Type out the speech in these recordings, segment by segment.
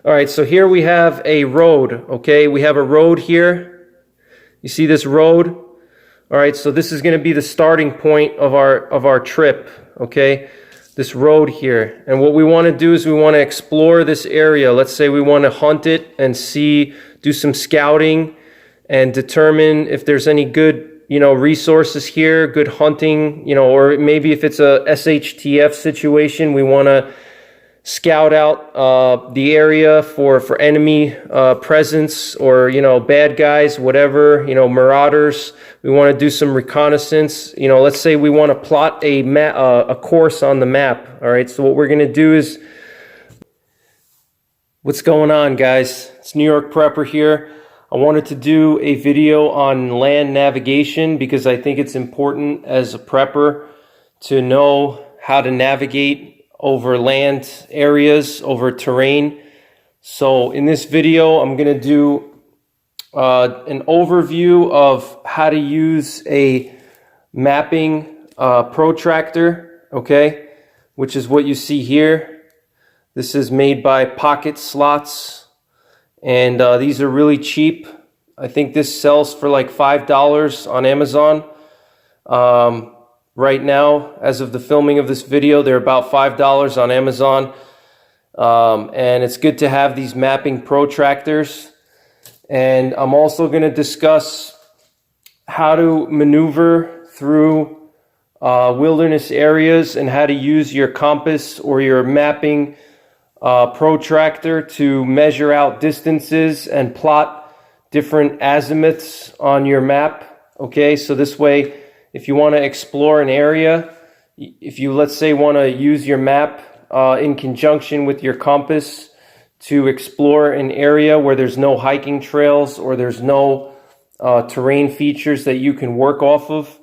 All right, so here we have a road, okay? We have a road here. You see this road? All right, so this is going to be the starting point of our trip, okay? This road here. And what we want to do is we want to explore this area. Let's say we want to hunt it and do some scouting and determine if there's any good, resources here, good hunting, or maybe if it's a SHTF situation, we want to scout out the area for enemy presence or bad guys, whatever, marauders. We want to do some reconnaissance. Let's say we want to plot a course on the map. All right, so what we're going to do is, what's going on, guys? It's New York Prepper here. I wanted to do a video on land navigation because I think it's important as a prepper to know how to navigate over land areas, over terrain. So in this video, I'm going to do an overview of how to use a mapping protractor, okay, which is what you see here. This is made by Pocket Slots, and these are really cheap. I think this sells for like $5 on Amazon. Right now, as of the filming of this video, they're about $5 on Amazon. And it's good to have these mapping protractors. And I'm also going to discuss how to maneuver through wilderness areas and how to use your compass or your mapping protractor to measure out distances and plot different azimuths on your map. Okay, so this way, if you want to explore an area, if you, let's say, want to use your map in conjunction with your compass to explore an area where there's no hiking trails or there's no terrain features that you can work off of,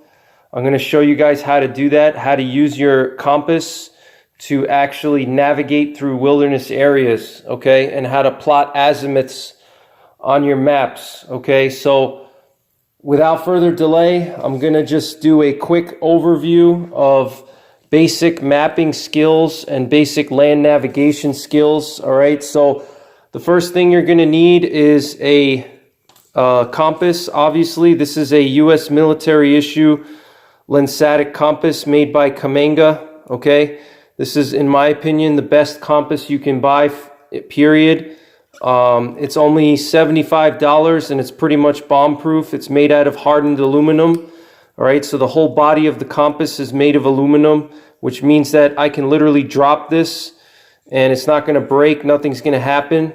I'm going to show you guys how to do that, how to use your compass to actually navigate through wilderness areas, okay, and how to plot azimuths on your maps, okay? So without further delay, I'm going to just do a quick overview of basic mapping skills and basic land navigation skills. All right, so the first thing you're going to need is a compass. Obviously, this is a U.S. military issue lensatic compass made by Cammenga. Okay, this is, in my opinion, the best compass you can buy, period. It's only $75 and it's pretty much bomb-proof. It's made out of hardened aluminum. All right, so the whole body of the compass is made of aluminum, which means that I can literally drop this and it's not going to break. Nothing's going to happen.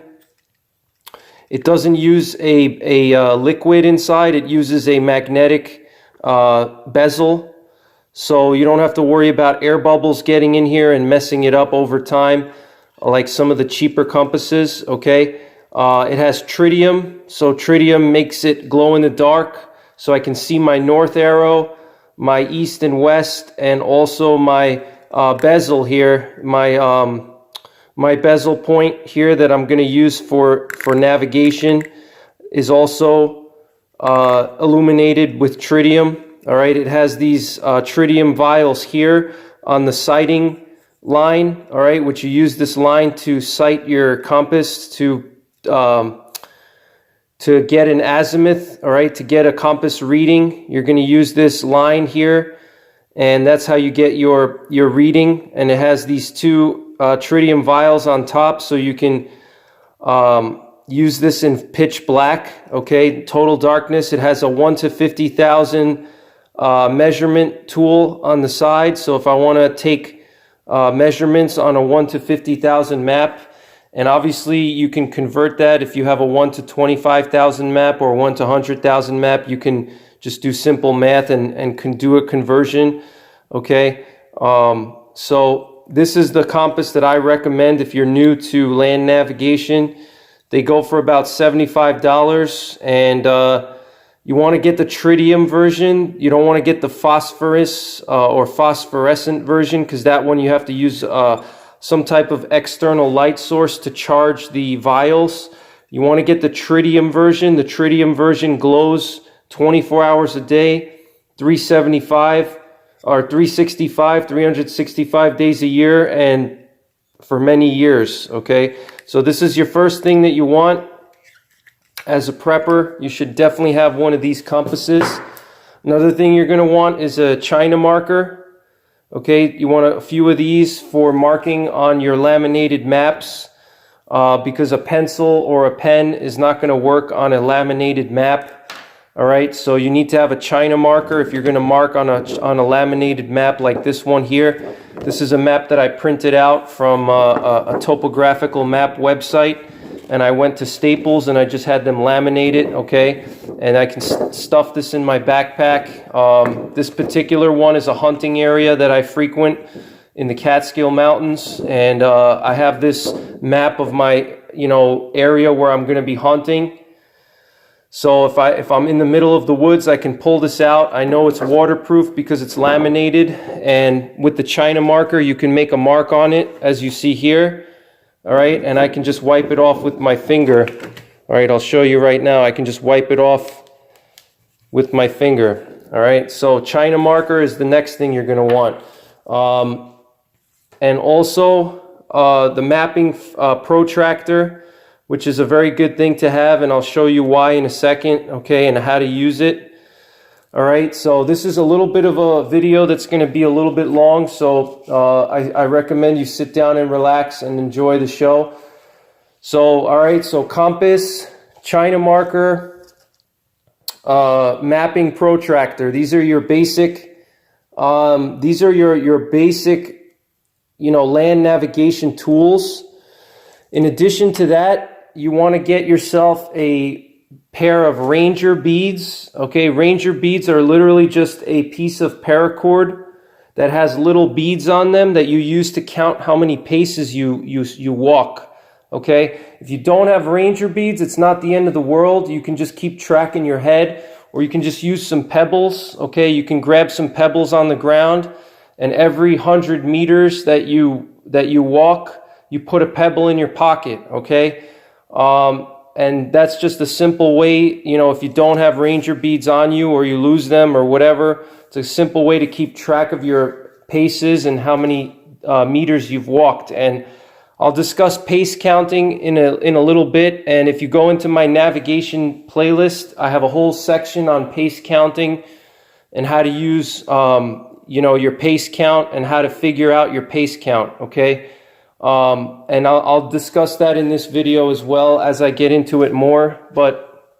It doesn't use a liquid inside. It uses a magnetic bezel. So you don't have to worry about air bubbles getting in here and messing it up over time, like some of the cheaper compasses, okay? It has tritium, so tritium makes it glow in the dark, so I can see my north arrow, my east and west, and also my bezel here, my bezel point here that I'm going to use for navigation is also illuminated with tritium. All right, it has these tritium vials here on the sighting line, all right, which you use this line to sight your compass to get an azimuth, all right, to get a compass reading. You're going to use this line here, and that's how you get your reading. And it has these two tritium vials on top, so you can use this in pitch black, okay, total darkness. It has a 1 to 50,000 measurement tool on the side, so if I want to take measurements on a 1 to 50,000 map, and obviously you can convert that if you have a 1 to 25,000 map or 1 to 100,000 map. You can just do simple math and can do a conversion, okay? So this is the compass that I recommend if you're new to land navigation. They go for about $75, and you want to get the tritium version. You don't want to get the phosphorus or phosphorescent version, because that one you have to use some type of external light source to charge the vials. You want to get the tritium version. The tritium version glows 24 hours a day, 365 days a year, and for many years, okay? So this is your first thing that you want as a prepper. You should definitely have one of these compasses. Another thing you're going to want is a China marker. Okay, you want a few of these for marking on your laminated maps, because a pencil or a pen is not going to work on a laminated map. All right, so you need to have a China marker if you're going to mark on a laminated map like this one here. This is a map that I printed out from a topographical map website, and I went to Staples and I just had them laminate it, okay? And I can stuff this in my backpack. This particular one is a hunting area that I frequent in the Catskill Mountains, and I have this map of my, area where I'm going to be hunting. So if I'm in the middle of the woods, I can pull this out. I know it's waterproof because it's laminated, and with the China marker, you can make a mark on it, as you see here. All right, and I can just wipe it off with my finger. All right, I'll show you right now. I can just wipe it off with my finger. All right, so China marker is the next thing you're going to want. And also the mapping protractor, which is a very good thing to have, and I'll show you why in a second, okay, and how to use it. All right, so this is a little bit of a video that's going to be a little bit long, so I recommend you sit down and relax and enjoy the show. So, all right, so compass, China marker, mapping protractor. These are your basic, your basic, land navigation tools. In addition to that, you want to get yourself a pair of Ranger beads. Okay, Ranger beads are literally just a piece of paracord that has little beads on them that you use to count how many paces you walk. Okay, if you don't have Ranger beads, it's not the end of the world. You can just keep track in your head, or you can just use some pebbles. Okay, you can grab some pebbles on the ground, and every 100 meters that you walk, you put a pebble in your pocket. Okay. And that's just a simple way, if you don't have Ranger beads on you, or you lose them or whatever, it's a simple way to keep track of your paces and how many meters you've walked. And I'll discuss pace counting in a little bit. And if you go into my navigation playlist, I have a whole section on pace counting and how to use, your pace count and how to figure out your pace count. Okay. And I'll discuss that in this video as well as I get into it more. But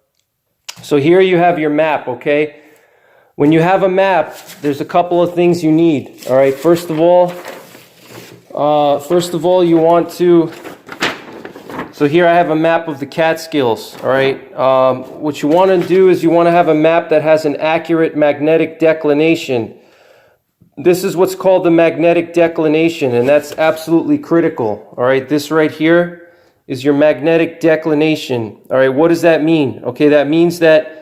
so here you have your map, okay? When you have a map, there's a couple of things you need. All right, first of all, you want to, so here I have a map of the Catskills. All right, what you want to do is you want to have a map that has an accurate magnetic declination. This is what's called the magnetic declination, and that's absolutely critical. All right, this right here is your magnetic declination. All right, what does that mean? Okay, that means that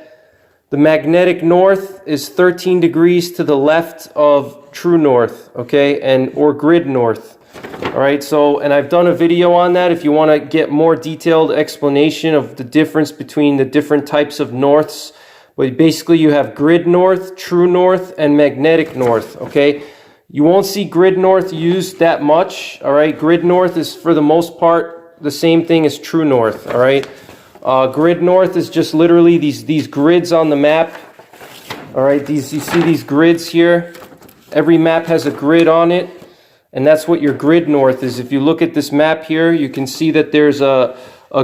the magnetic north is 13 degrees to the left of true north, okay, or grid north. All right, so, and I've done a video on that if you want to get more detailed explanation of the difference between the different types of norths. But basically you have grid north, true north, and magnetic north, okay? You won't see grid north used that much, all right? Grid north is, for the most part, the same thing as true north, all right? Grid north is just literally these grids on the map, all right? You see these grids here? Every map has a grid on it, and that's what your grid north is. If you look at this map here, you can see that there's a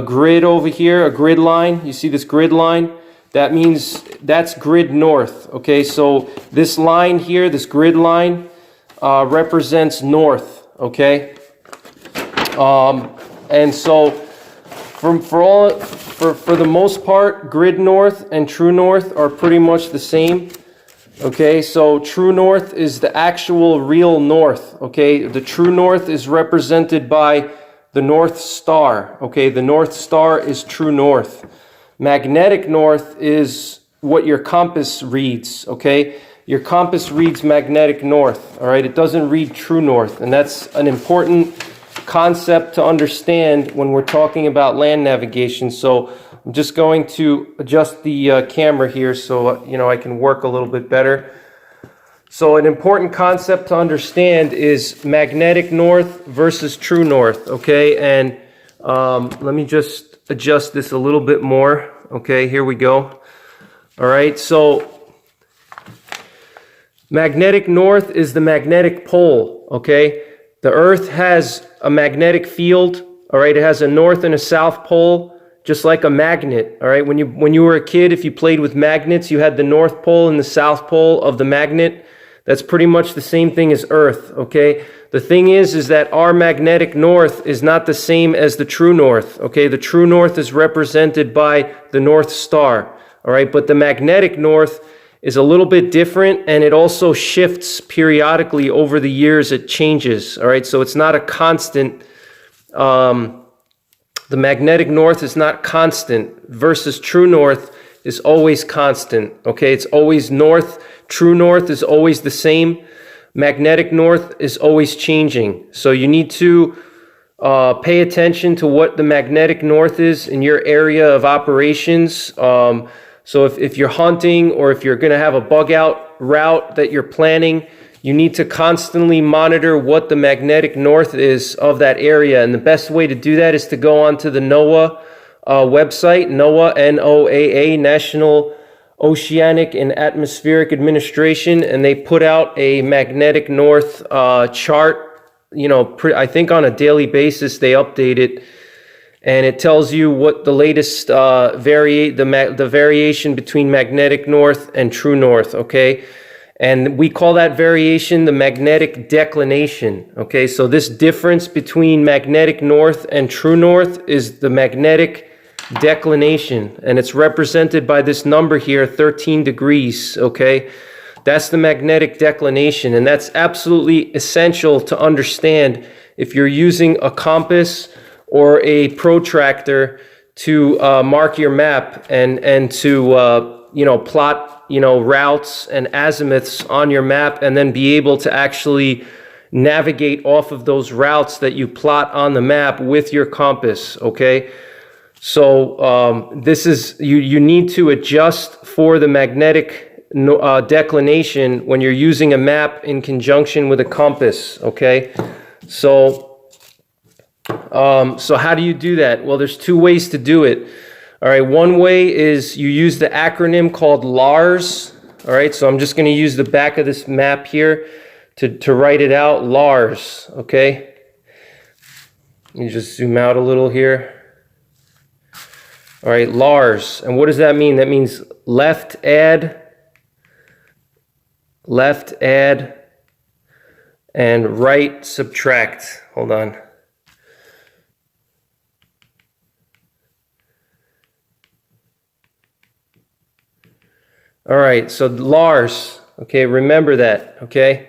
grid over here, a grid line. You see this grid line? That means that's grid north, okay? So this line here, this grid line, represents north, okay? And so for the most part, grid north and true north are pretty much the same, okay? So true north is the actual real north, okay? The true north is represented by the North Star, okay? The North Star is true north. Magnetic north is what your compass reads, okay? Your compass reads magnetic north, all right? It doesn't read true north, and that's an important concept to understand when we're talking about land navigation. So I'm just going to adjust the camera here so I can work a little bit better. So an important concept to understand is magnetic north versus true north, okay? And Let me just adjust this a little bit more. Okay, here we go. All right, so magnetic north is the magnetic pole, okay? The Earth has a magnetic field, all right? It has a north and a south pole, just like a magnet, all right? When you were a kid, if you played with magnets, you had the north pole and the south pole of the magnet. That's pretty much the same thing as Earth, okay? The thing is that our magnetic north is not the same as the true north, okay? The true north is represented by the North Star, all right? But the magnetic north is a little bit different, and it also shifts periodically over the years. It changes, all right? So it's not a constant. The magnetic north is not constant versus true north is always constant, okay? It's always north. True north is always the same. Magnetic north is always changing. So you need to pay attention to what the magnetic north is in your area of operations. So if you're hunting or if you're going to have a bug out route that you're planning, you need to constantly monitor what the magnetic north is of that area. And the best way to do that is to go onto the NOAA website, NOAA, NOAA, National Oceanic and Atmospheric Administration, and they put out a magnetic north chart. You know, I think on a daily basis they update it. And it tells you what the latest the variation between magnetic north and true north, okay? And we call that variation the magnetic declination, okay? So this difference between magnetic north and true north is the magnetic declination, and it's represented by this number here, 13 degrees, okay? That's the magnetic declination, and that's absolutely essential to understand if you're using a compass or a protractor to mark your map and to plot routes and azimuths on your map, and then be able to actually navigate off of those routes that you plot on the map with your compass, okay? So this is you need to adjust for the magnetic declination when you're using a map in conjunction with a compass, okay? So how do you do that? Well, there's two ways to do it. All right, one way is you use the acronym called LARS. All right, so I'm just going to use the back of this map here to write it out, LARS, okay? Let me just zoom out a little here. All right, LARS. And what does that mean? That means left add, and right subtract. Hold on. All right, so LARS, okay, remember that, okay?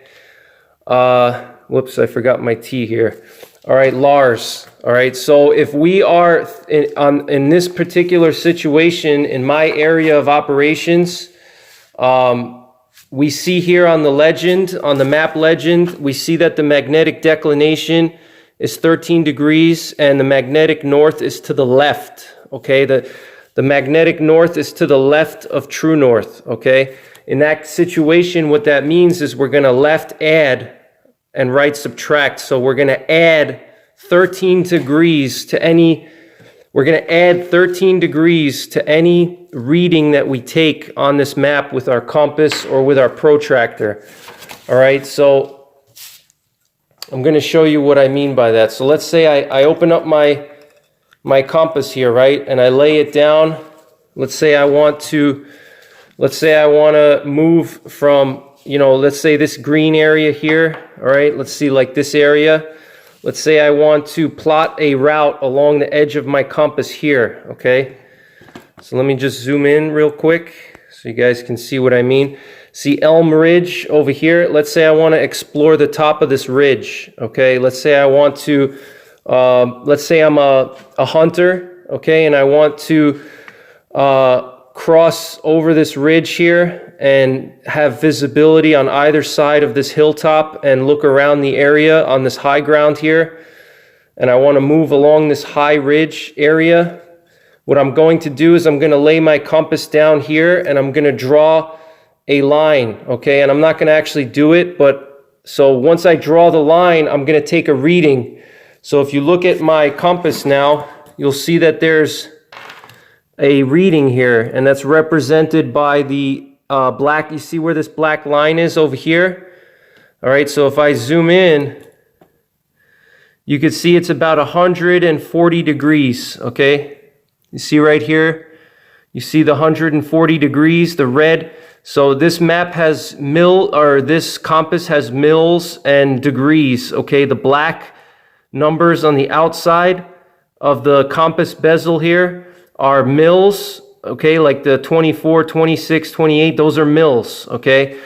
Whoops, I forgot my T here. All right, LARS. All right, so if we are in this particular situation in my area of operations, we see here on the legend, on the map legend, we see that the magnetic declination is 13 degrees and the magnetic north is to the left, okay? The magnetic north is to the left of true north, okay? In that situation, what that means is we're going to left add and right subtract. So we're going to add 13 degrees to any, reading that we take on this map with our compass or with our protractor. All right, so I'm going to show you what I mean by that. So let's say I open up my compass here, right? And I lay it down. Let's say I want to move from, let's say this green area here, all right? Let's see, like this area. Let's say I want to plot a route along the edge of my compass here, okay? So let me just zoom in real quick so you guys can see what I mean. See Elm Ridge over here? Let's say I want to explore the top of this ridge, okay? Let's say I want to let's say I'm a hunter, okay, and I want to cross over this ridge here and have visibility on either side of this hilltop and look around the area on this high ground here. And I want to move along this high ridge area. What I'm going to do is I'm going to lay my compass down here and I'm going to draw a line, okay? And I'm not going to actually do it, but so once I draw the line, I'm going to take a reading. So if you look at my compass now, you'll see that there's a reading here, and that's represented by the black. You see where this black line is over here? All right, so if I zoom in, you can see it's about 140 degrees, okay? You see right here? You see the 140 degrees, the red. So this map has this compass has mils and degrees, okay? The black numbers on the outside of the compass bezel here are mils, okay? Like the 24, 26, 28, those are mils, okay?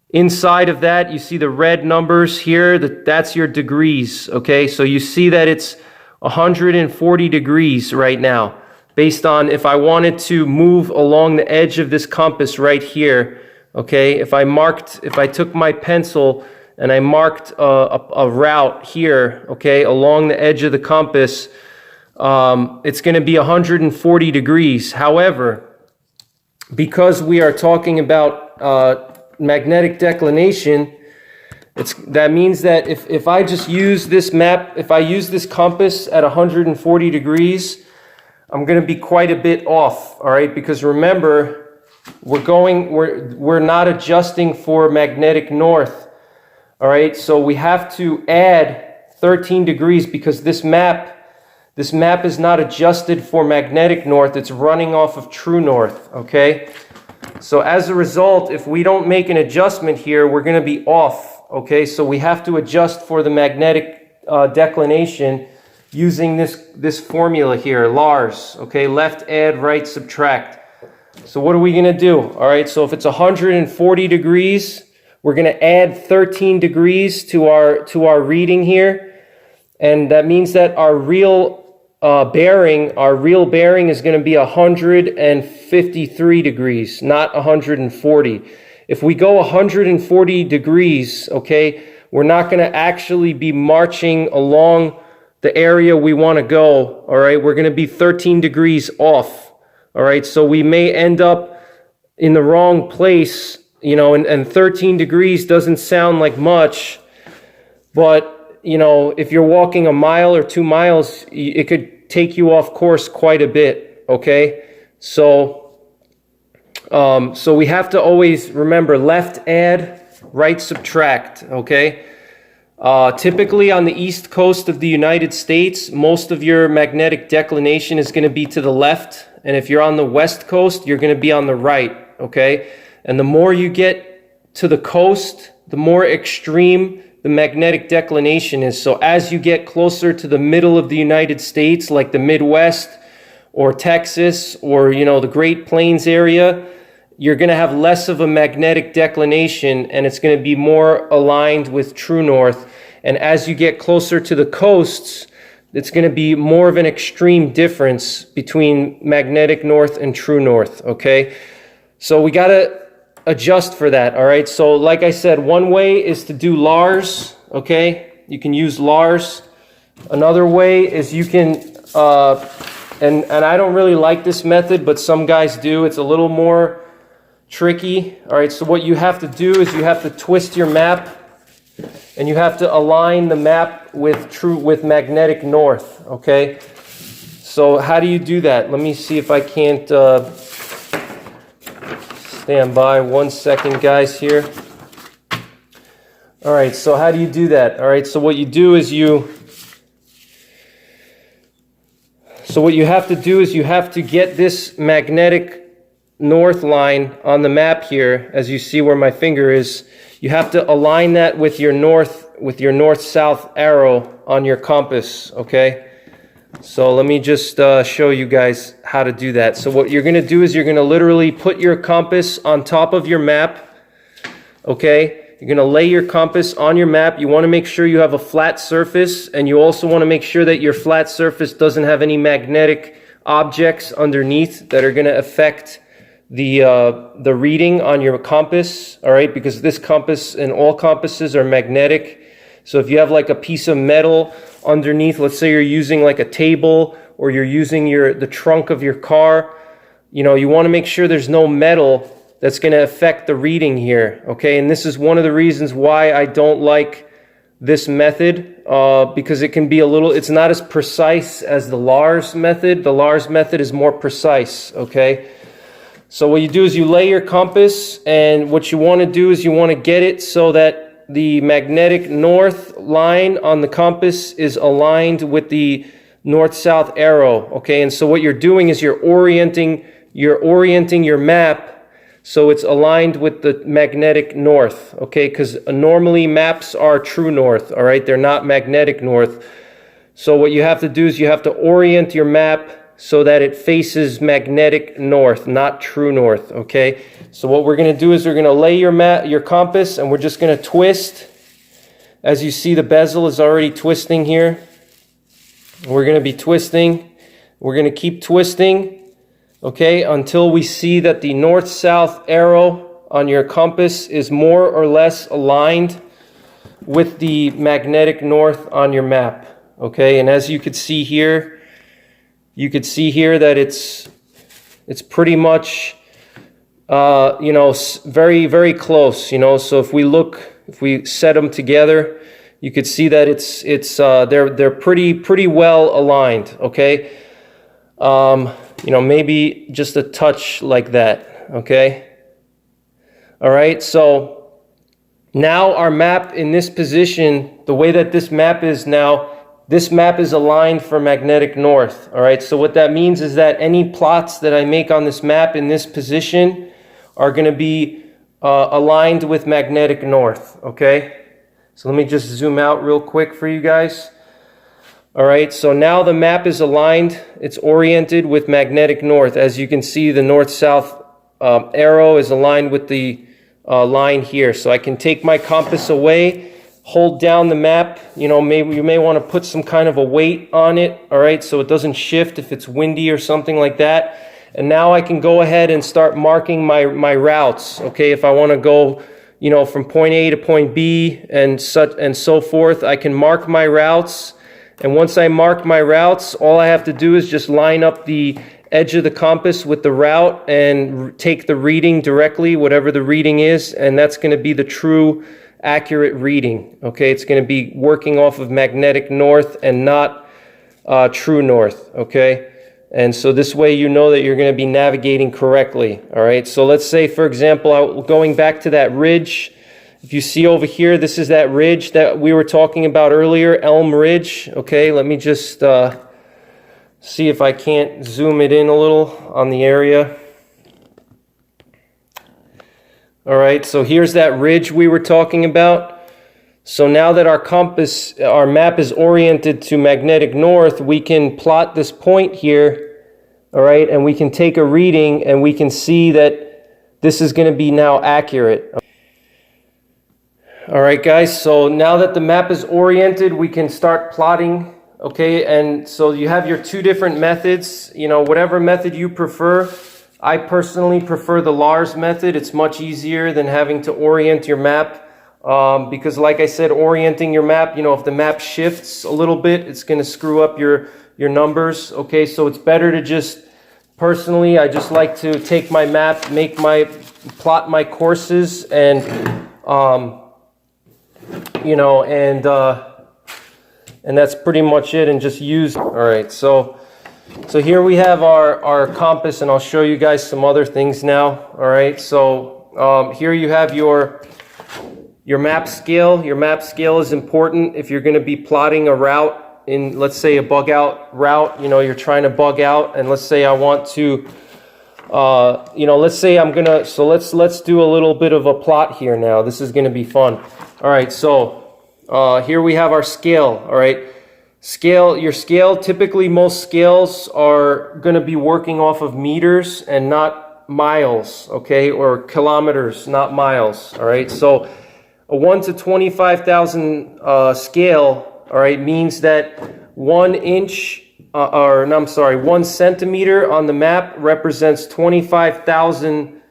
Inside of that, you see the red numbers here, that's your degrees, okay? So you see that it's 140 degrees right now, based on if I wanted to move along the edge of this compass right here, okay? If I took my pencil and I marked a route here, okay, along the edge of the compass, it's going to be 140 degrees. However, because we are talking about magnetic declination, that means that if I just use this map, if I use this compass at 140 degrees, I'm going to be quite a bit off, all right? Because remember, we're not adjusting for magnetic north, all right? So we have to add 13 degrees because this map is not adjusted for magnetic north. It's running off of true north, okay? So as a result, if we don't make an adjustment here, we're going to be off, okay? So we have to adjust for the magnetic declination using this formula here, Lars, okay? Left add, right subtract. So what are we going to do? All right, so if it's 140 degrees, we're going to add 13 degrees to our reading here. And that means that our real bearing is going to be 153 degrees, not 140. If we go 140 degrees, okay, we're not going to actually be marching along the area we want to go, all right? We're going to be 13 degrees off, all right? So we may end up in the wrong place, you know, and 13 degrees doesn't sound like much, but you know, if you're walking a mile or 2 miles, it could take you off course quite a bit, okay? So we have to always remember left add, right subtract, okay? Typically on the east coast of the United States, most of your magnetic declination is going to be to the left, and if you're on the west coast, you're going to be on the right, okay? And the more you get to the coast, the more extreme the magnetic declination is. So as you get closer to the middle of the United States, like the Midwest or Texas or, you know, the Great Plains area, you're going to have less of a magnetic declination and it's going to be more aligned with true north. And as you get closer to the coasts, it's going to be more of an extreme difference between magnetic north and true north, okay? So we got to adjust for that, all right? So like I said, one way is to do Lars, okay? You can use Lars. Another way is you can, and I don't really like this method, but some guys do. It's a little more tricky, all right? So what you have to do is you have to twist your map and you have to align the map with magnetic north, okay? So how do you do that? Let me see if I can't stand by 1 second, guys, here. All right, so how do you do that? All right, so what you do is what you have to do is you have to get this magnetic north line on the map here, as you see where my finger is. You have to align that with your north-south arrow on your compass, okay? So let me just show you guys how to do that. So what you're going to do is you're going to literally put your compass on top of your map, okay? You're going to lay your compass on your map. You want to make sure you have a flat surface, and you also want to make sure that your flat surface doesn't have any magnetic objects underneath that are going to affect the reading on your compass, all right? Because this compass and all compasses are magnetic. So if you have like a piece of metal underneath, let's say you're using like a table or you're using the trunk of your car, you know, you want to make sure there's no metal that's going to affect the reading here, okay? And this is one of the reasons why I don't like this method because it can be a little, it's not as precise as the Lars method. The Lars method is more precise, okay? So what you do is you lay your compass, and what you want to do is you want to get it so that the magnetic north line on the compass is aligned with the north-south arrow, okay? And so what you're doing is you're orienting your map so it's aligned with the magnetic north, okay? Because normally maps are true north, all right? They're not magnetic north. So what you have to do is you have to orient your map so that it faces magnetic north, not true north, okay? So what we're going to do is we're going to lay your compass, and we're just going to twist. As you see, the bezel is already twisting here. We're going to be twisting. We're going to keep twisting, okay, until we see that the north-south arrow on your compass is more or less aligned with the magnetic north on your map, okay? And as you could see here, that it's pretty much, very, very close, so if we set them together, you could see that they're pretty well aligned, okay? Maybe just a touch like that, okay? All right, so now our map in this position, the way that this map is now, this map is aligned for magnetic north, all right? So what that means is that any plots that I make on this map in this position are going to be aligned with magnetic north, okay? So let me just zoom out real quick for you guys. All right, so now the map is aligned. It's oriented with magnetic north. As you can see, the north-south arrow is aligned with the line here. So I can take my compass away, hold down the map. Maybe you may want to put some kind of a weight on it, all right, so it doesn't shift if it's windy or something like that. And now I can go ahead and start marking my routes, okay? If I want to go, from point A to point B and so forth, I can mark my routes. And once I mark my routes, all I have to do is just line up the edge of the compass with the route and take the reading directly, whatever the reading is, and that's going to be the true accurate reading, okay? It's going to be working off of magnetic north and not true north, okay? And so this way you know that you're going to be navigating correctly, all right? So let's say, for example, going back to that ridge, if you see over here, this is that ridge that we were talking about earlier, Elm Ridge, okay? Let me just see if I can't zoom it in a little on the area. All right, so here's that ridge we were talking about. So now that our map is oriented to magnetic north, we can plot this point here, all right, and we can take a reading and we can see that this is going to be now accurate. All right, guys, so now that the map is oriented, we can start plotting, okay? And so you have your two different methods, whatever method you prefer. I personally prefer the Lars method. It's much easier than having to orient your map because, like I said, orienting your map, if the map shifts a little bit, it's going to screw up your numbers, okay? So it's better to just, personally, I just like to take my map, plot my courses, and, and that's pretty much it, and just use, all right, so here we have our compass, and I'll show you guys some other things now, all right? So here you have your map scale. Your map scale is important if you're going to be plotting a route in, let's say, a bug out route. You're trying to bug out, and let's say I want to, let's say I'm going to, so let's do a little bit of a plot here now. This is going to be fun. All right, so here we have our scale, all right? Your scale, typically most scales are going to be working off of meters and not miles, okay, or kilometers, not miles, all right? So a 1 to 25,000 scale, all right, means that 1 centimeter on the map represents 25,000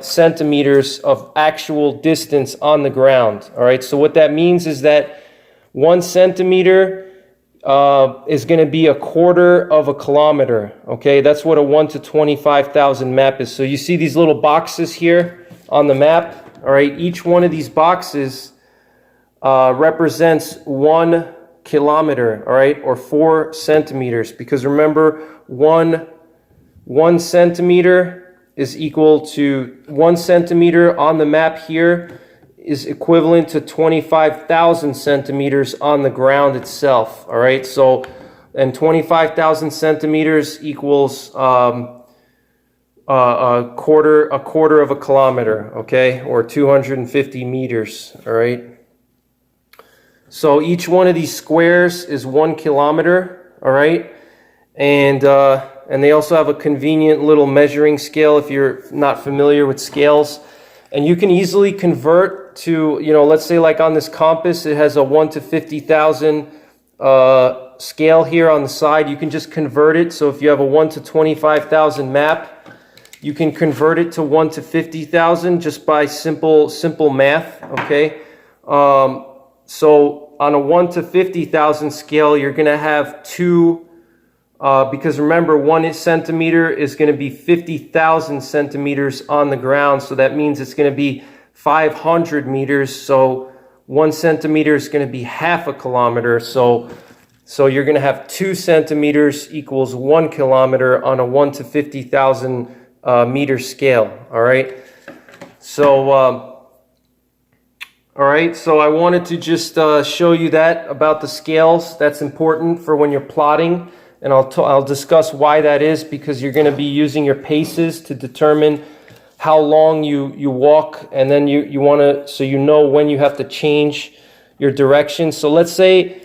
centimeters of actual distance on the ground, all right? So what that means is that 1 centimeter is going to be a quarter of a kilometer, okay? That's what a 1 to 25,000 map is. So you see these little boxes here on the map, all right? Each one of these boxes represents 1 kilometer, all right, or 4 centimeters, because remember, one centimeter is equal to 1 centimeter on the map here is equivalent to 25,000 centimeters on the ground itself, all right? So, and 25,000 centimeters equals a quarter of a kilometer, okay, or 250 meters, all right? So each one of these squares is 1 kilometer, all right? And they also have a convenient little measuring scale if you're not familiar with scales. And you can easily convert to, you know, let's say like on this compass, it has a 1 to 50,000 scale here on the side. You can just convert it. So if you have a 1 to 25,000 map, you can convert it to 1 to 50,000 just by simple math, okay? So on a 1 to 50,000 scale, you're going to have two, because remember, 1 centimeter is going to be 50,000 centimeters on the ground. So that means it's going to be 500 meters. So 1 centimeter is going to be half a kilometer. So you're going to have 2 centimeters equals 1 kilometer on a 1 to 50,000 meter scale. All right. So, all right. So I wanted to just show you that about the scales. That's important for when you're plotting. And I'll discuss why that is, because you're going to be using your paces to determine how long you walk, and then you want to, so you know when you have to change your direction. So let's say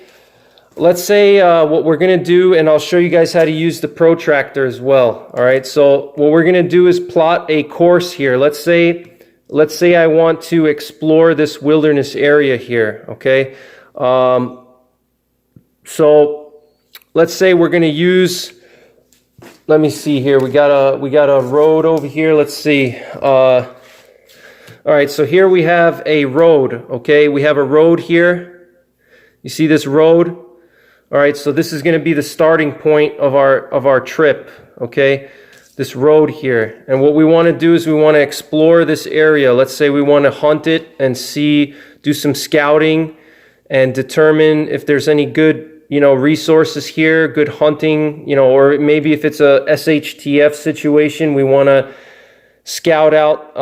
what we're going to do, and I'll show you guys how to use the protractor as well. All right. So what we're going to do is plot a course here. Let's say I want to explore this wilderness area here. Okay. So let's say we're going to use, let me see here. We got a road over here. Let's see. All right. So here we have a road. Okay. We have a road here. You see this road? All right. So this is going to be the starting point of our trip. Okay. This road here. And what we want to do is we want to explore this area. Let's say we want to hunt it and do some scouting and determine if there's any good, you know, resources here, good hunting, you know, or maybe if it's a SHTF situation, we want to scout out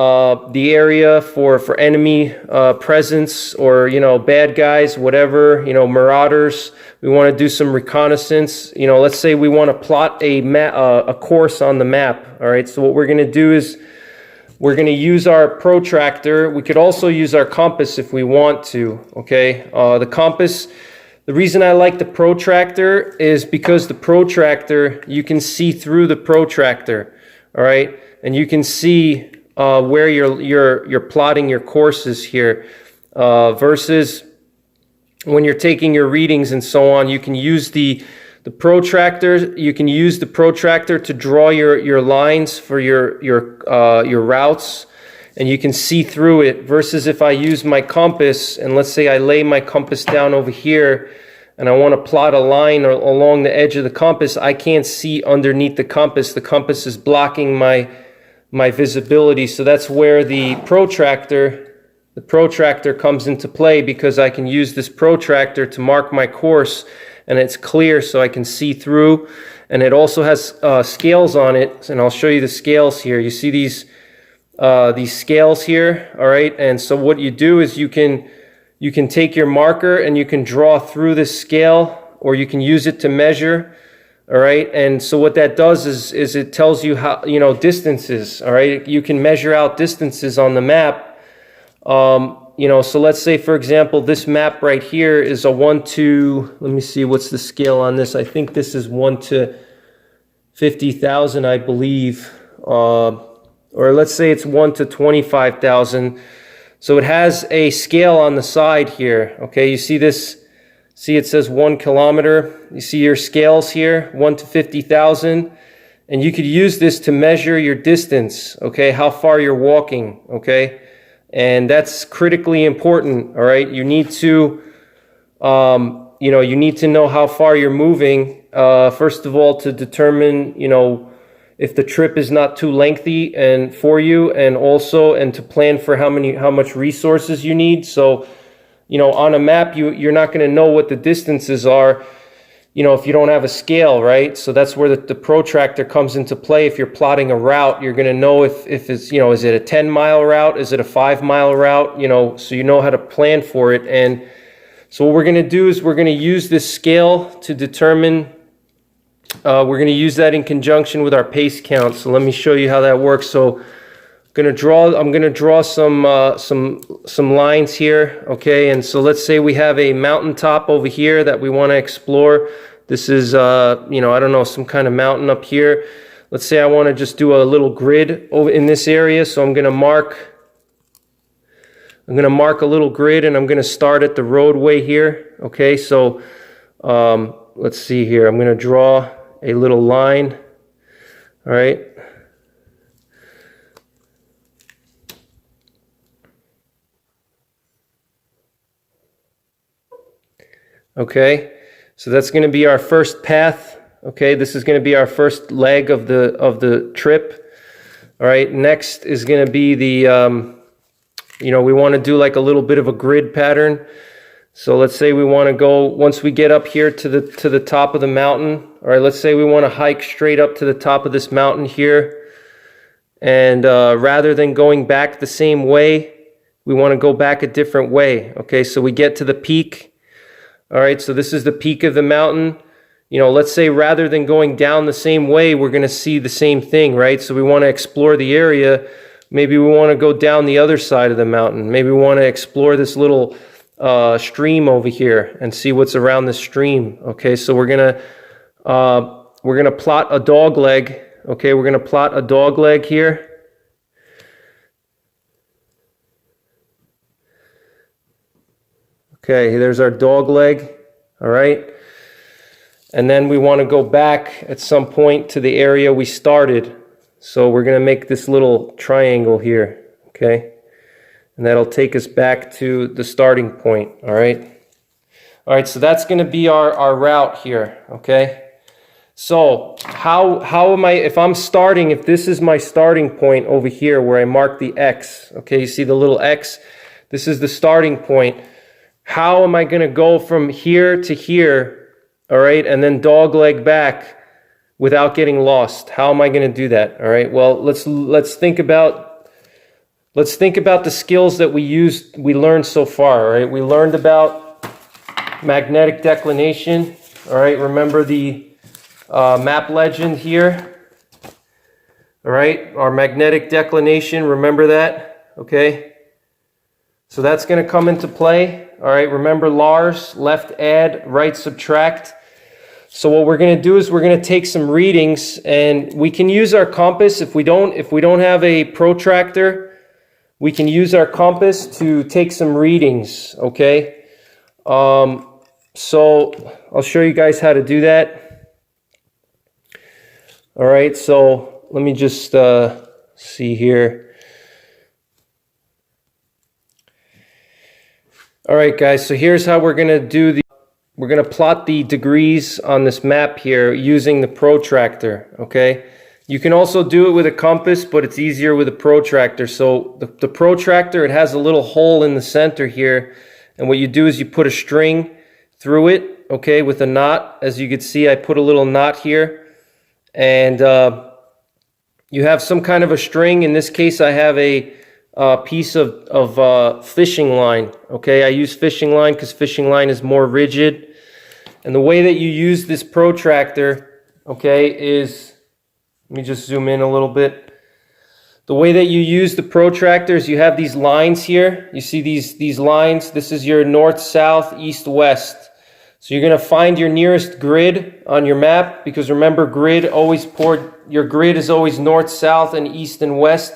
the area for enemy presence, or, you know, bad guys, whatever, you know, marauders. We want to do some reconnaissance. You know, let's say we want to plot a course on the map. All right. So what we're going to do is we're going to use our protractor. We could also use our compass if we want to. Okay. The compass. The reason I like the protractor is because the protractor, you can see through the protractor, all right? And you can see where you're plotting your courses here, versus when you're taking your readings and so on. You can use the protractor. You can use the protractor to draw your lines for your routes, and you can see through it, versus if I use my compass, and let's say I lay my compass down over here and I want to plot a line along the edge of the compass, I can't see underneath the compass. The compass is blocking my visibility. So that's where the protractor comes into play, because I can use this protractor to mark my course, and it's clear so I can see through. And it also has scales on it, and I'll show you the scales here. You see these scales here, all right? And so what you do is you can take your marker and you can draw through this scale, or you can use it to measure, all right? And so what that does is it tells you how, you know, distances, all right? You can measure out distances on the map. You know, so let's say, for example, this map right here is a 1 to, let me see, what's the scale on this? I think this is 1 to 50,000, I believe. Or let's say it's 1 to 25,000. So it has a scale on the side here. Okay, you see this? See, it says 1 kilometer. You see your scales here, 1 to 50,000. And you could use this to measure your distance, okay, how far you're walking, okay? And that's critically important, all right? You need to, you need to know how far you're moving, first of all, to determine, you know, if the trip is not too lengthy and for you, and also, and to plan for how much resources you need. So you know, on a map, you're not going to know what the distances are, you know, if you don't have a scale, right? So that's where the protractor comes into play. If you're plotting a route, you're going to know if it's, you know, is it a 10-mile route? Is it a 5-mile route? You know, so you know how to plan for it. And so what we're going to do is we're going to use this scale to determine, we're going to use that in conjunction with our pace count. So let me show you how that works. So I'm going to draw some lines here, okay? And so let's say we have a mountaintop over here that we want to explore. This is, you know, I don't know, some kind of mountain up here. Let's say I want to just do a little grid over in this area. So I'm going to mark a little grid, and I'm going to start at the roadway here, okay? So let's see here. I'm going to draw a little line, all right? Okay, so that's going to be our first path. Okay, this is going to be our first leg of the trip. All right, next is going to be the, you know, we want to do like a little bit of a grid pattern. So let's say we want to go, once we get up here to the top of the mountain, all right, let's say we want to hike straight up to the top of this mountain here. And rather than going back the same way, we want to go back a different way. Okay, so we get to the peak. All right, so this is the peak of the mountain. You know, let's say rather than going down the same way, we're going to see the same thing, right? So we want to explore the area. Maybe we want to go down the other side of the mountain. Maybe we want to explore this little stream over here and see what's around the stream. Okay, so we're gonna plot a dog leg. Okay, we're gonna plot a dog leg here. Okay, there's our dog leg, all right? And then we want to go back at some point to the area we started. So we're going to make this little triangle here, okay? And that'll take us back to the starting point, all right? All right, so that's going to be our route here, okay? So how am I, if this is my starting point over here where I mark the X, okay? You see the little X? This is the starting point. How am I going to go from here to here, all right, and then dog leg back without getting lost? How am I going to do that? All right, well, let's think about the skills that we learned so far. All right, we learned about magnetic declination. All right, remember the map legend here. All right, our magnetic declination. Remember that. Okay. So that's going to come into play. All right, remember Lars, left add, right subtract. So what we're going to do is we're going to take some readings, and we can use our compass. If we don't have a protractor, we can use our compass to take some readings, okay? So I'll show you guys how to do that. All right, so let me just see here. All right, guys, so here's how we're going to we're going to plot the degrees on this map here using the protractor, okay? You can also do it with a compass, but it's easier with a protractor. So the protractor, it has a little hole in the center here, and what you do is you put a string through it, okay, with a knot. As you can see, I put a little knot here, and you have some kind of a string. In this case, I have a piece of fishing line. Okay, I use fishing line because fishing line is more rigid. And the way that you use this protractor, okay, is, let me just zoom in a little bit. The way that you use the protractor is you have these lines here. You see these lines? This is your north, south, east, west. So you're going to find your nearest grid on your map, because remember, your grid is always north, south, and east and west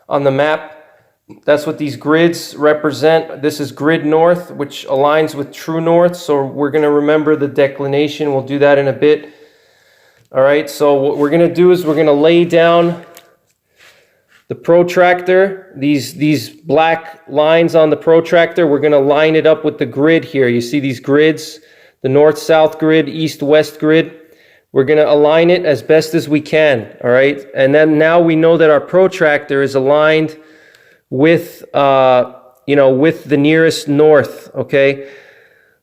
on the map. That's what these grids represent. This is grid north, which aligns with true north. So we're going to remember the declination. We'll do that in a bit. All right, so what we're going to do is we're going to lay down the protractor. These black lines on the protractor, we're going to line it up with the grid here. You see these grids, the north-south grid, east-west grid. We're going to align it as best as we can, all right? And then now we know that our protractor is aligned with with the nearest north, okay?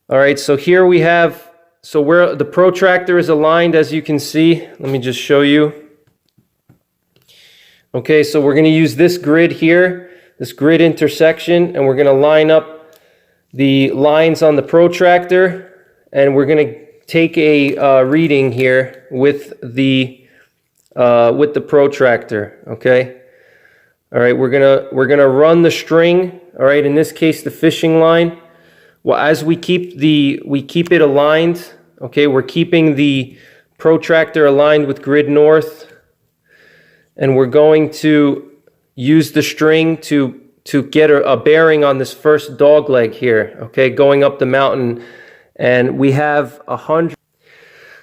All right, so here we have, so where the protractor is aligned, as you can see, let me just show you. Okay, so we're going to use this grid here, this grid intersection, and we're going to line up the lines on the protractor, and we're going to take a reading here with the protractor. Okay. All right, we're gonna run the string. All right, in this case, the fishing line. Well, as we keep it aligned. Okay, we're keeping the protractor aligned with grid north, and we're going to use the string to get a bearing on this first dog leg here. Okay, going up the mountain, and we have 100.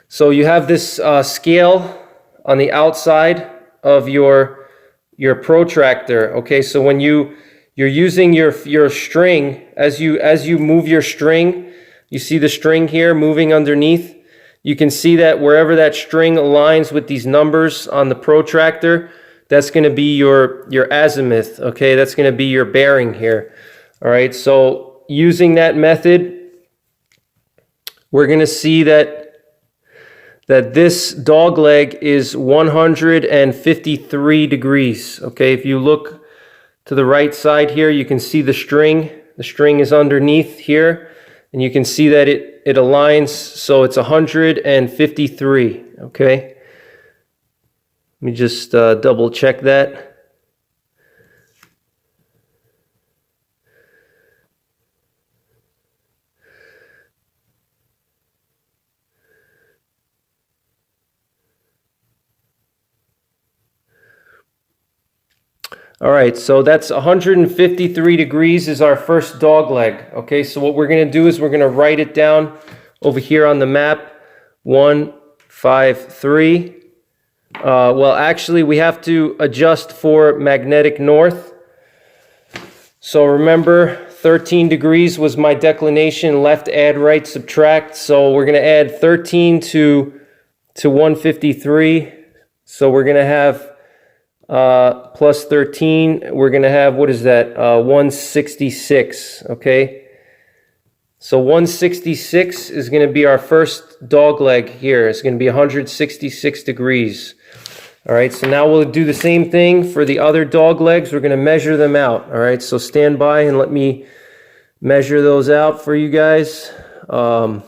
So you have this scale on the outside of your protractor. Okay, so when you're using your string, as you move your string, you see the string here moving underneath. You can see that wherever that string aligns with these numbers on the protractor, that's going to be your azimuth. Okay, that's going to be your bearing here. All right, so using that method, we're going to see that this dog leg is 153 degrees. Okay, if you look to the right side here, you can see the string. The string is underneath here, and you can see that it aligns, so it's 153. Okay, let me just double check that. All right, so that's 153 degrees is our first dog leg. Okay, so what we're going to do is we're going to write it down over here on the map, 153. Well, actually, we have to adjust for magnetic north. So remember, 13 degrees was my declination, left, add, right, subtract. So we're going to add 13 to 153. So we're going to have plus 13, we're going to have, what is that, 166, okay? So 166 is going to be our first dog leg here. It's going to be 166 degrees. All right, so now we'll do the same thing for the other dog legs. We're going to measure them out. All right, so stand by and let me measure those out for you guys. All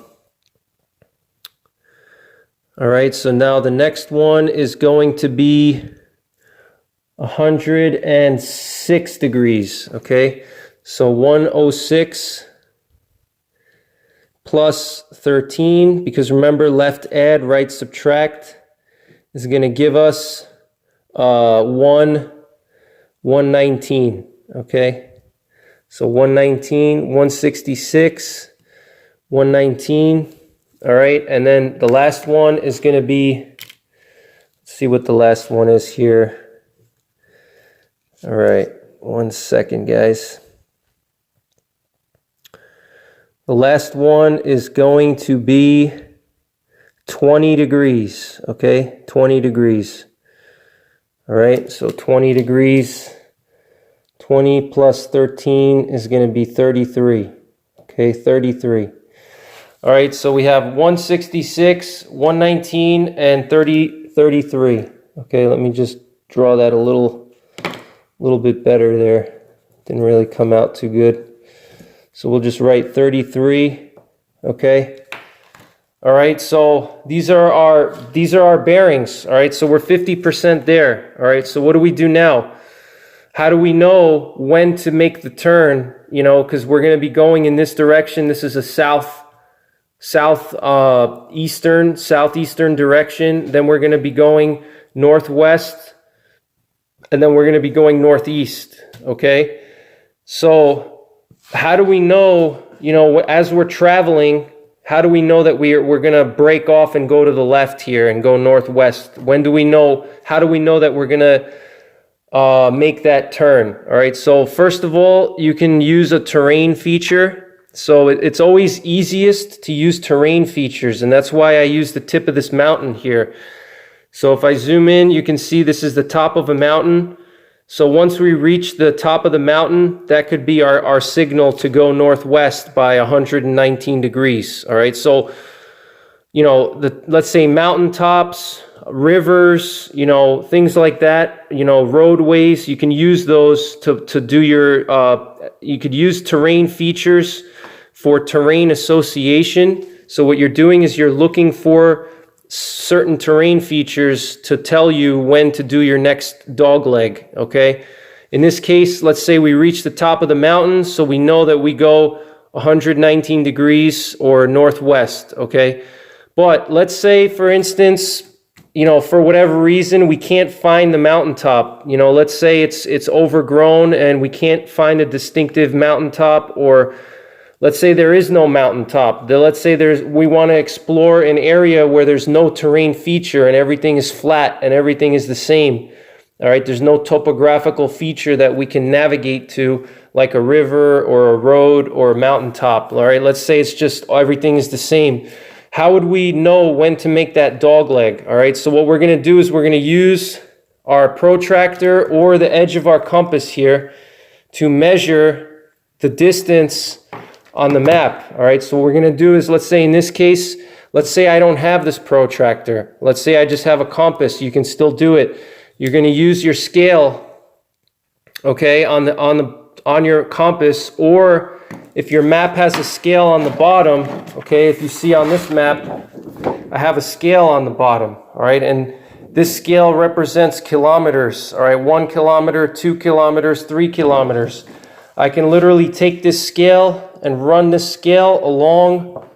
right, so now the next one is going to be 106 degrees, okay? So 106 plus 13, because remember, left add, right subtract, is going to give us 119, okay? So 119, 166, 119, all right? And then the last one is going to be, let's see what the last one is here. All right, 1 second, guys. The last one is going to be 20 degrees, okay? 20 degrees. All right, so 20 degrees. 20 plus 13 is going to be 33, okay? 33. All right, so we have 166, 119, and 33. Okay, let me just draw that a little bit better there. Didn't really come out too good. So we'll just write 33, okay? All right, so these are our bearings, all right? So we're 50% there, all right? So what do we do now? How do we know when to make the turn, because we're going to be going in this direction. This is a southeastern direction. Then we're going to be going northwest, and then we're going to be going northeast, okay? So how do we know, as we're traveling, how do we know that we're going to break off and go to the left here and go northwest? When do we know, how do we know that we're going to make that turn? All right, so first of all, you can use a terrain feature. So it's always easiest to use terrain features, and that's why I use the tip of this mountain here. So if I zoom in, you can see this is the top of a mountain. So once we reach the top of the mountain, that could be our signal to go northwest by 119 degrees. All right. So, you know, let's say mountaintops, rivers, you know, things like that, you know, roadways, you can use those to do your, you could use terrain features for terrain association. So what you're doing is you're looking for certain terrain features to tell you when to do your next dog leg, okay? In this case, let's say we reach the top of the mountain, so we know that we go 119 degrees or northwest, okay? But let's say, for instance, you know, for whatever reason, we can't find the mountaintop. You know, let's say it's overgrown and we can't find a distinctive mountaintop, or let's say there is no mountaintop. Let's say we want to explore an area where there's no terrain feature and everything is flat and everything is the same. All right, there's no topographical feature that we can navigate to, like a river or a road or a mountaintop. All right, let's say it's just everything is the same. How would we know when to make that dog leg? All right, so what we're going to do is we're going to use our protractor or the edge of our compass here to measure the distance on the map. All right, so what we're going to do is, let's say in this case, let's say I don't have this protractor. Let's say I just have a compass. You can still do it. You're going to use your scale, okay, on your compass, or if your map has a scale on the bottom, okay, if you see on this map, I have a scale on the bottom, all right, and this scale represents kilometers, all right, 1 kilometer, 2 kilometers, 3 kilometers. I can literally take this scale and run this scale along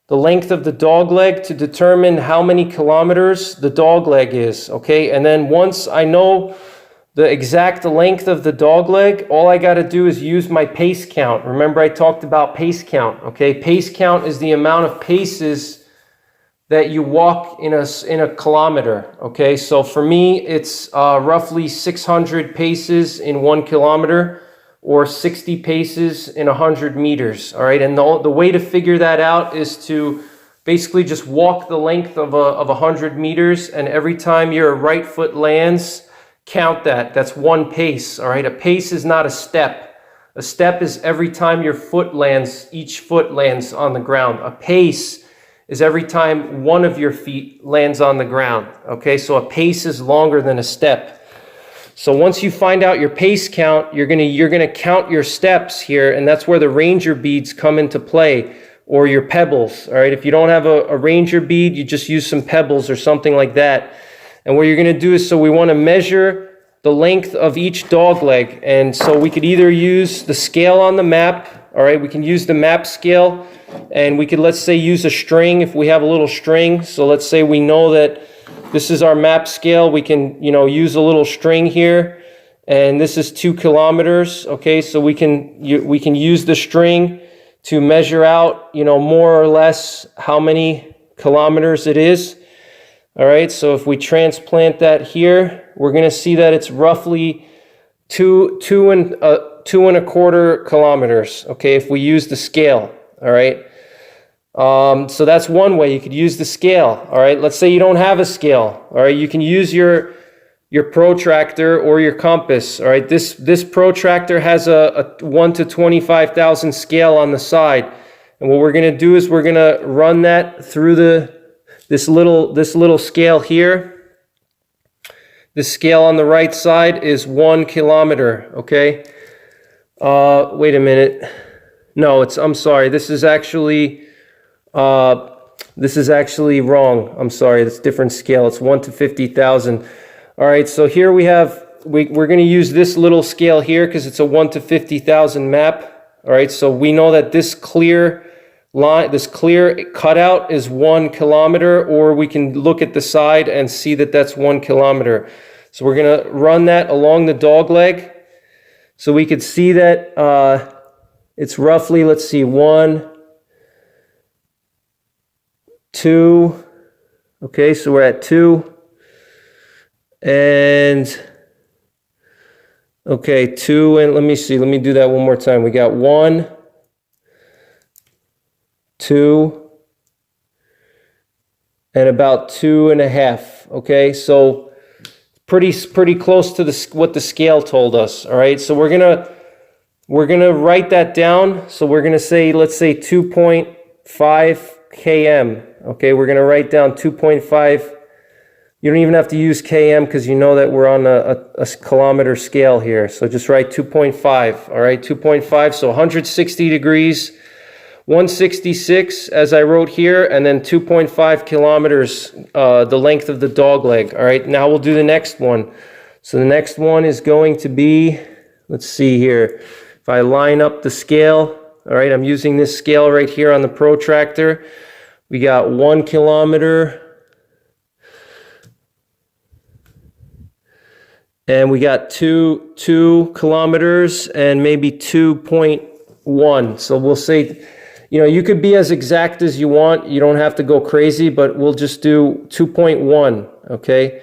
the length of the dog leg to determine how many kilometers the dog leg is, okay? And then once I know the exact length of the dog leg, all I got to do is use my pace count. Remember I talked about pace count, okay? Pace count is the amount of paces that you walk in a kilometer, okay? So for me, it's roughly 600 paces in 1 kilometer, or 60 paces in 100 meters, all right? And the way to figure that out is to basically just walk the length of 100 meters, and every time your right foot lands, count that. That's 1 pace, all right? A pace is not a step. A step is every time your foot lands, each foot lands on the ground. A pace is every time one of your feet lands on the ground, okay? So a pace is longer than a step. So once you find out your pace count, you're gonna count your steps here, and that's where the ranger beads come into play, or your pebbles. All right, if you don't have a ranger bead, you just use some pebbles or something like that. And what you're gonna do is, so we want to measure the length of each dog leg, and so we could either use the scale on the map. All right, we can use the map scale, and we could, let's say, use a string if we have a little string. So let's say we know that this is our map scale. We can, you know, use a little string here, and this is 2 kilometers. Okay, so we can use the string to measure out, you know, more or less how many kilometers it is. All right, so if we transplant that here, we're going to see that it's roughly two and a quarter kilometers. Okay, if we use the scale. All right. So that's one way you could use the scale. All right, let's say you don't have a scale. All right, you can use your protractor or your compass. All right, this protractor has a 1 to 25,000 scale on the side, and what we're going to do is we're going to run that through this little scale here. The scale on the right side is 1 kilometer. Okay. Wait a minute. No, I'm sorry. This is actually wrong. I'm sorry. That's a different scale. It's 1 to 50,000. All right. So here we're going to use this little scale here because it's a 1 to 50,000 map. All right. So we know that this clear line, this clear cutout is 1 kilometer, or we can look at the side and see that that's 1 kilometer. So we're going to run that along the dog leg. So we could see that it's roughly, let's see, 1, 2. Okay, so we're at 2. And, okay, 2, and let me see, let me do that one more time. We got 1, 2, and about 2.5. Okay, so pretty close to what the scale told us. All right, so we're gonna write that down. So we're gonna say, let's say 2.5 km. Okay, we're gonna write down 2.5. You don't even have to use km because you know that we're on a kilometer scale here. So just write 2.5. All right, 2.5. So 160 degrees, 166 as I wrote here, and then 2.5 kilometers, the length of the dog leg. All right, now we'll do the next one. So the next one is going to be, let's see here. If I line up the scale, all right, I'm using this scale right here on the protractor. We got 1 kilometer. And we got 2 kilometers and maybe 2.1. So we'll say, you know, you could be as exact as you want. You don't have to go crazy, but we'll just do 2.1, okay?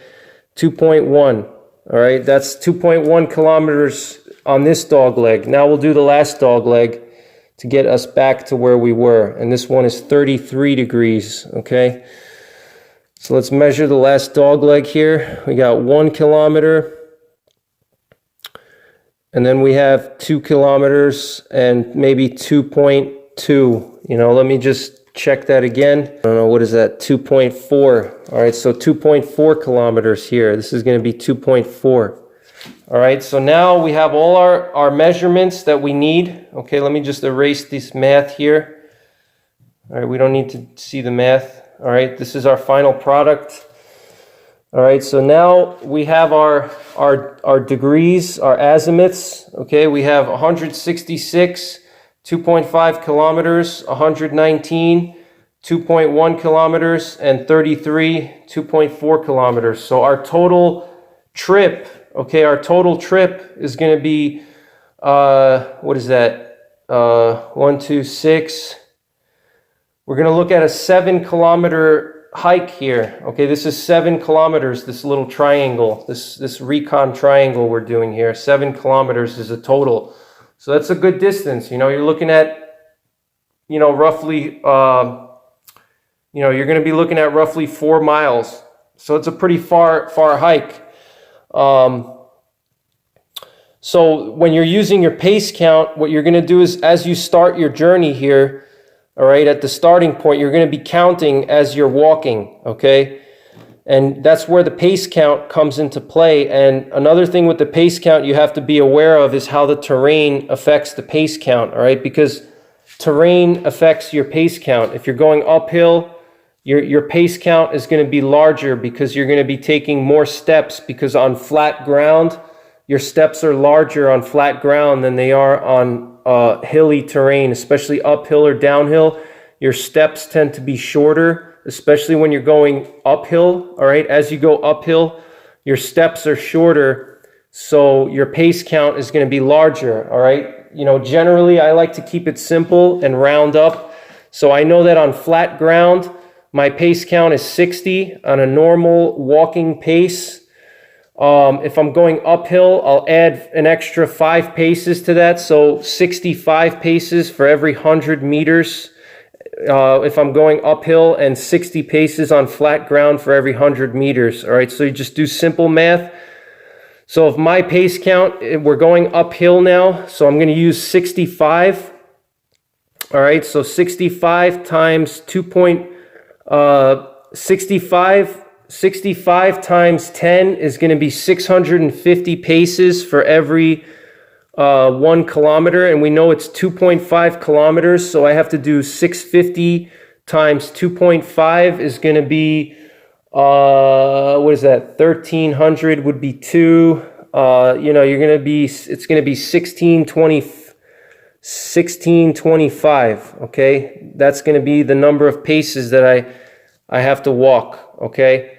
2.1, all right? That's 2.1 kilometers on this dog leg. Now we'll do the last dog leg to get us back to where we were. And this one is 33 degrees, okay? So let's measure the last dog leg here. We got 1 kilometer. And then we have 2 kilometers and maybe 2.2. You know, let me just check that again. I don't know, what is that? 2.4. All right, so 2.4 kilometers here. This is going to be 2.4. All right, so now we have all our measurements that we need. Okay, let me just erase this math here. All right, we don't need to see the math. All right, this is our final product. All right, so now we have our degrees, our azimuths. Okay, we have 166, 2.5 kilometers, 119, 2.1 kilometers, and 33, 2.4 kilometers. So our total trip, okay, our total trip is going to be, what is that? 1, 2, 6. We're going to look at a 7-kilometer hike here. Okay, this is 7 kilometers, this little triangle, this recon triangle we're doing here. 7 kilometers is a total. So that's a good distance. You know, you're looking at, you know, roughly, you know, you're going to be looking at roughly 4 miles. So it's a pretty far hike. So when you're using your pace count, what you're going to do is, as you start your journey here, all right, at the starting point, you're going to be counting as you're walking, okay? And that's where the pace count comes into play. And another thing with the pace count you have to be aware of is how the terrain affects the pace count, all right? Because terrain affects your pace count. If you're going uphill, your pace count is going to be larger because you're going to be taking more steps, because on flat ground, your steps are larger on flat ground than they are on hilly terrain, especially uphill or downhill. Your steps tend to be shorter, especially when you're going uphill. All right, as you go uphill, your steps are shorter, so your pace count is going to be larger. All right, you know, generally I like to keep it simple and round up. So I know that on flat ground, my pace count is 60 on a normal walking pace. If I'm going uphill, I'll add an extra 5 paces to that. So 65 paces for every 100 meters. If I'm going uphill, and 60 paces on flat ground for every 100 meters. All right, so you just do simple math. So if my pace count, we're going uphill now, so I'm going to use 65. All right, so 65 times 65 times 10 is going to be 650 paces for every 1 kilometer, and we know it's 2.5 kilometers, so I have to do 650 times 2.5 is going to be, what is that, 1,300 would be 2, you know, it's going to be 1625, okay? That's going to be the number of paces that I have to walk, okay?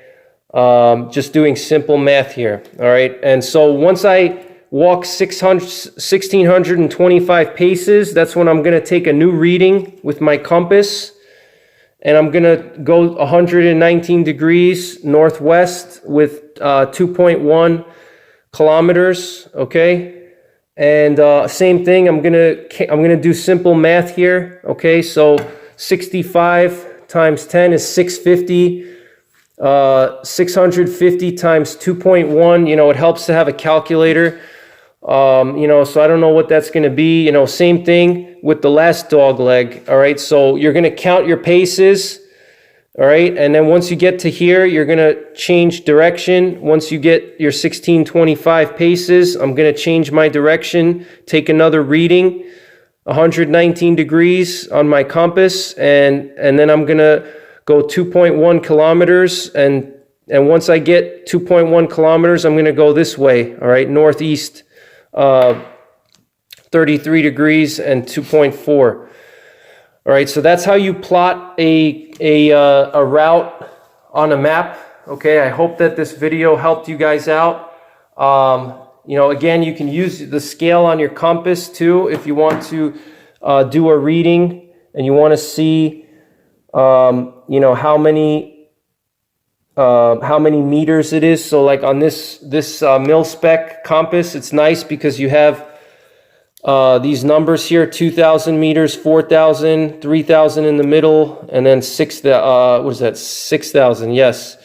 Just doing simple math here, all right? And so once I walk 1,625 paces, that's when I'm going to take a new reading with my compass, and I'm going to go 119 degrees northwest with 2.1 kilometers, okay? And same thing, I'm gonna do simple math here, okay? So 65 times 10 is 650. 650 times 2.1, it helps to have a calculator. So I don't know what that's going to be. Same thing with the last dog leg. All right, so you're going to count your paces. All right, and then once you get to here, you're going to change direction. Once you get your 1625 paces, I'm going to change my direction, take another reading, 119 degrees on my compass, and then I'm going to go 2.1 kilometers, and once I get 2.1 kilometers, I'm going to go this way, all right, northeast, 33 degrees and 2.4. All right, so that's how you plot a route on a map. Okay, I hope that this video helped you guys out. Again, you can use the scale on your compass too if you want to do a reading and you want to see, how many meters it is. So like on this mil-spec compass, it's nice because you have these numbers here: 2,000 meters, 4,000, 3,000 in the middle, and then 6,000. Yes.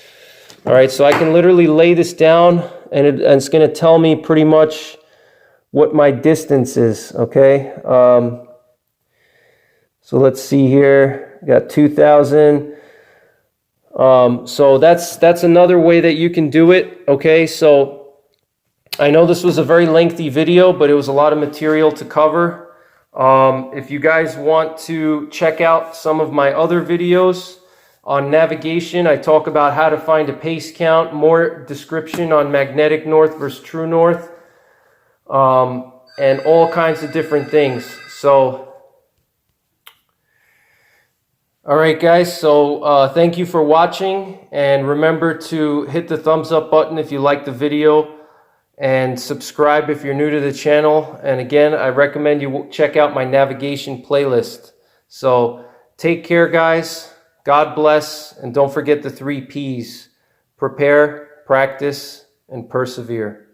All right. So I can literally lay this down, and it's going to tell me pretty much what my distance is. Okay. So let's see here. Got 2,000. So that's another way that you can do it. Okay. So I know this was a very lengthy video, but it was a lot of material to cover. If you guys want to check out some of my other videos on navigation, I talk about how to find a pace count, more description on magnetic north versus true north, and all kinds of different things. So, all right, guys. So thank you for watching, and remember to hit the thumbs up button if you like the video, and subscribe if you're new to the channel. And again, I recommend you check out my navigation playlist. So take care, guys. God bless. And don't forget the 3 Ps: prepare, practice, and persevere.